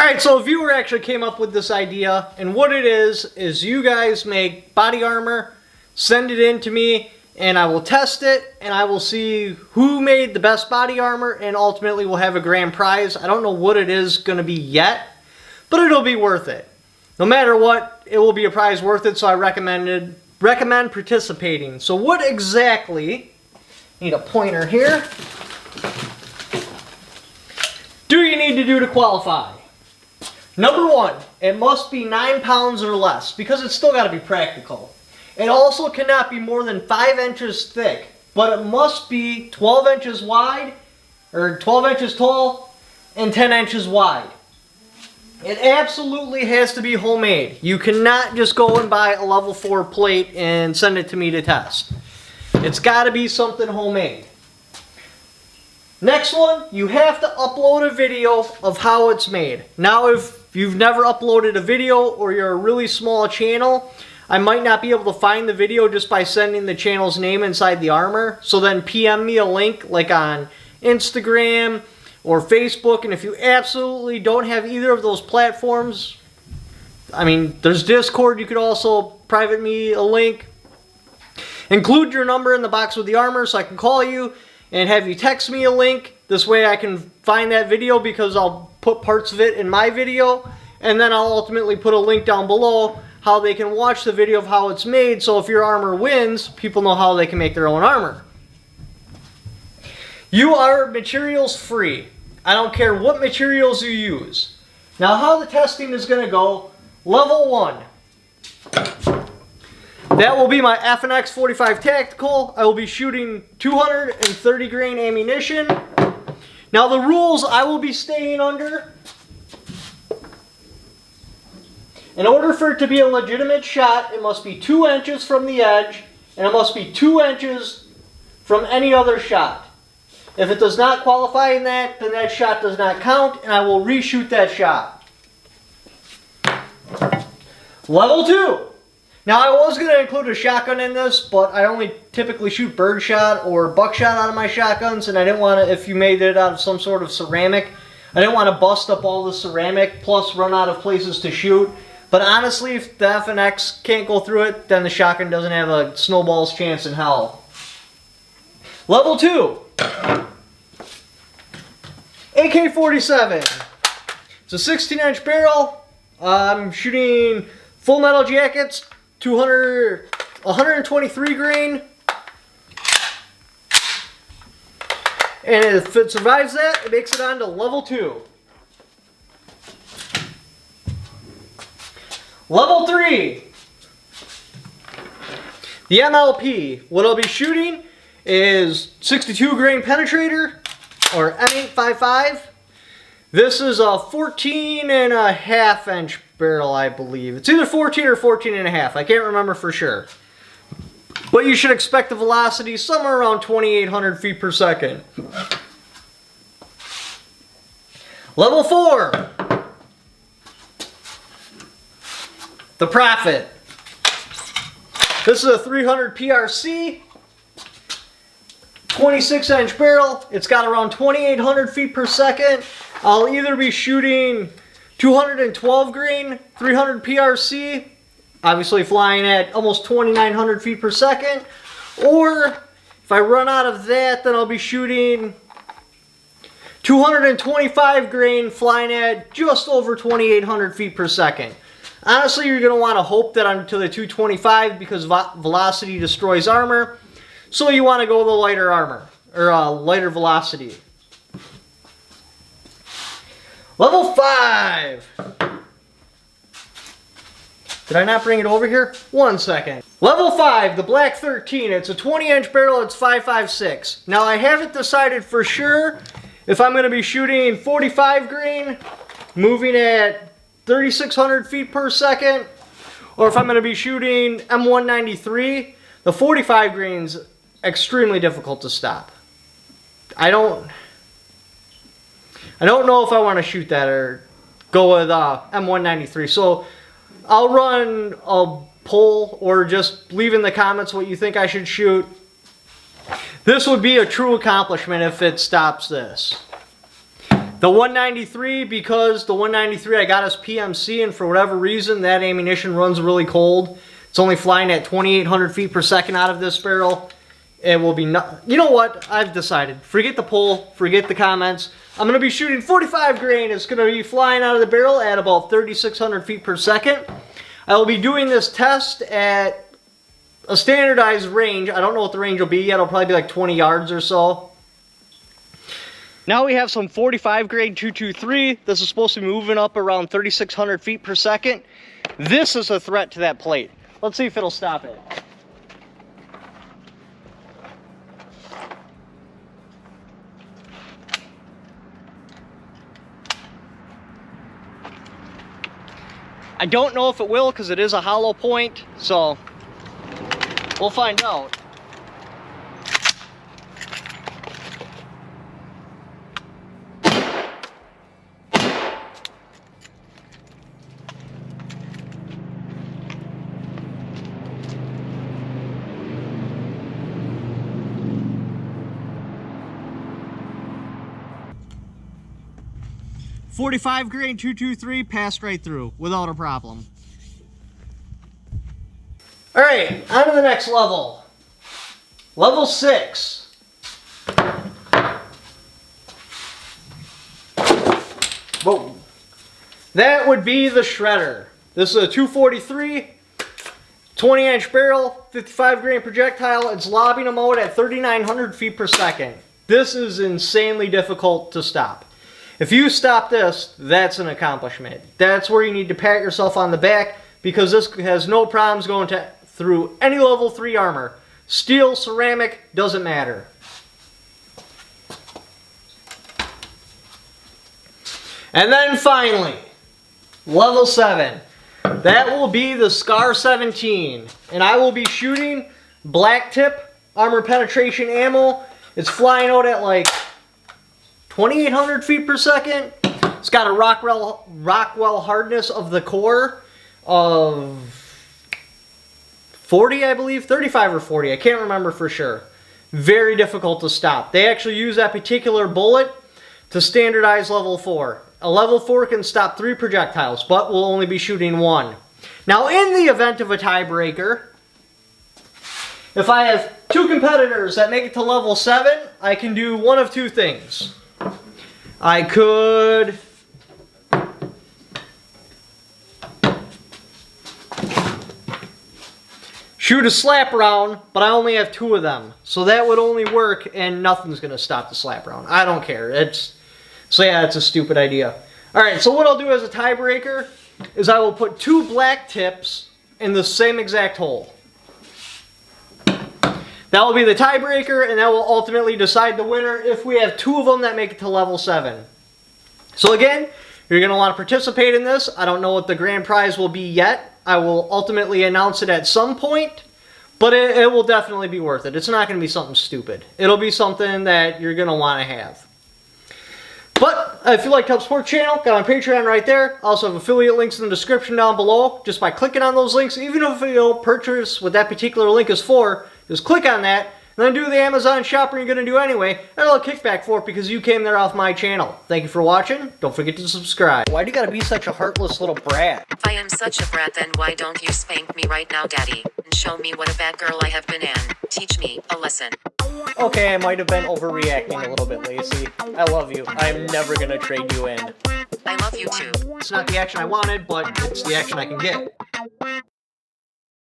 Alright, so a viewer actually came up with this idea, and what it is you guys make body armor, send it in to me, and I will test it, and I will see who made the best body armor, and ultimately we'll have a grand prize. I don't know what it is going to be yet, but it'll be worth it. No matter what, it will be a prize worth it, so I recommend participating. So what exactly, need a pointer here, do you need to do to qualify? Number one, it must be 9 pounds or less, because it's still got to be practical. It also cannot be more than 5 inches thick, but it must be 12 inches wide, or 12 inches tall, and 10 inches wide. It absolutely has to be homemade. You cannot just go and buy a level 4 plate and send it to me to test. It's got to be something homemade. Next one, you have to upload a video of how it's made. Now, if you've never uploaded a video or you're a really small channel, I might not be able to find the video just by sending the channel's name inside the armor. So then PM me a link like on Instagram or Facebook. And if you absolutely don't have either of those platforms, I mean, there's Discord. You could also private me a link. Include your number in the box with the armor so I can call you and have you text me a link. This way I can find that video, because I'll put parts of it in my video, and then I'll ultimately put a link down below how they can watch the video of how it's made, so if your armor wins, people know how they can make their own armor. You are materials free. I don't care what materials you use. Now, how the testing is going to go, level 1. That will be my FNX 45 Tactical. I will be shooting 230 grain ammunition. Now, the rules I will be staying under: in order for it to be a legitimate shot, it must be 2 inches from the edge, and it must be 2 inches from any other shot. If it does not qualify in that, then that shot does not count, and I will reshoot that shot. Level 2. Now, I was going to include a shotgun in this, but I only typically shoot birdshot or buckshot out of my shotguns, and I didn't want to, if you made it out of some sort of ceramic, I didn't want to bust up all the ceramic, plus run out of places to shoot. But honestly, if the FNX can't go through it, then the shotgun doesn't have a snowball's chance in hell. Level 2. AK-47. It's a 16-inch barrel. I'm shooting full metal jackets, 123 grain. And if it survives that, it makes it on to level 2. Level 3. The MLP. What I'll be shooting is 62 grain penetrator, or M855. This is a 14.5 inch barrel, I believe. It's either 14 or 14.5. I can't remember for sure. But you should expect the velocity somewhere around 2,800 feet per second. Level 4. The Prophet. This is a 300 PRC. 26-inch barrel. It's got around 2,800 feet per second. I'll either be shooting 212 grain, 300 PRC, obviously flying at almost 2,900 feet per second, or if I run out of that, then I'll be shooting 225 grain, flying at just over 2,800 feet per second. Honestly, you're going to want to hope that I'm to the 225 because velocity destroys armor. So you want to go the lighter armor, or lighter velocity. Level 5. Did I not bring it over here? 1 second. Level 5, the Black 13. It's a 20-inch barrel. It's 5.56. Now, I haven't decided for sure if I'm going to be shooting 45 grain, moving at 3,600 feet per second, or if I'm going to be shooting M193. The 45 grain's extremely difficult to stop. I don't know if I want to shoot that or go with M193. So I'll run a poll, or just leave in the comments what you think I should shoot. This would be a true accomplishment if it stops this. The 193, because the 193 I got as PMC, and for whatever reason that ammunition runs really cold. It's only flying at 2,800 feet per second out of this barrel. It will be not. You know what? I've decided. Forget the poll. Forget the comments. I'm going to be shooting 45 grain. It's going to be flying out of the barrel at about 3,600 feet per second. I will be doing this test at a standardized range. I don't know what the range will be yet. It'll probably be like 20 yards or so. Now we have some 45 grain 223. This is supposed to be moving up around 3,600 feet per second. This is a threat to that plate. Let's see if it'll stop it. I don't know if it will because it is a hollow point, so we'll find out. .45 grain 223 passed right through without a problem. All right, on to the next level. Level 6. Whoa. That would be the shredder. This is a 243, 20-inch barrel, 55 grain projectile. It's lobbing them out at 3,900 feet per second. This is insanely difficult to stop. If you stop this, that's an accomplishment. That's where you need to pat yourself on the back, because this has no problems going through any level 3 armor. Steel, ceramic, doesn't matter. And then finally, level 7. That will be the Scar 17. And I will be shooting black tip armor penetration ammo. It's flying out at like 2,800 feet per second. It's got a Rockwell hardness of the core of 40, I believe. 35 or 40. I can't remember for sure. Very difficult to stop. They actually use that particular bullet to standardize level 4. A level 4 can stop 3 projectiles, but we'll only be shooting 1. Now, in the event of a tiebreaker, if I have 2 competitors that make it to level 7, I can do one of 2 things. I could shoot a slap round, but I only have 2 of them. So that would only work, and nothing's going to stop the slap round. I don't care. So yeah, it's a stupid idea. Alright, so what I'll do as a tiebreaker is I will put 2 black tips in the same exact hole. That will be the tiebreaker, and that will ultimately decide the winner if we have 2 of them that make it to level 7. So again, you're going to want to participate in this. I don't know what the grand prize will be yet. I will ultimately announce it at some point, but it will definitely be worth it. It's not going to be something stupid. It'll be something that you're going to want to have. But if you like to help support the channel, got my Patreon right there. I also have affiliate links in the description down below. Just by clicking on those links, even if you don't purchase what that particular link is for, just click on that, and then do the Amazon shopping you're going to do anyway, and a little kickback for it because you came there off my channel. Thank you for watching. Don't forget to subscribe. Why do you gotta be such a heartless little brat? If I am such a brat, then why don't you spank me right now, Daddy, and show me what a bad girl I have been and teach me a lesson. Okay, I might have been overreacting a little bit, Lacey. I love you. I'm never gonna trade you in. I love you too. It's not the action I wanted, but it's the action I can get.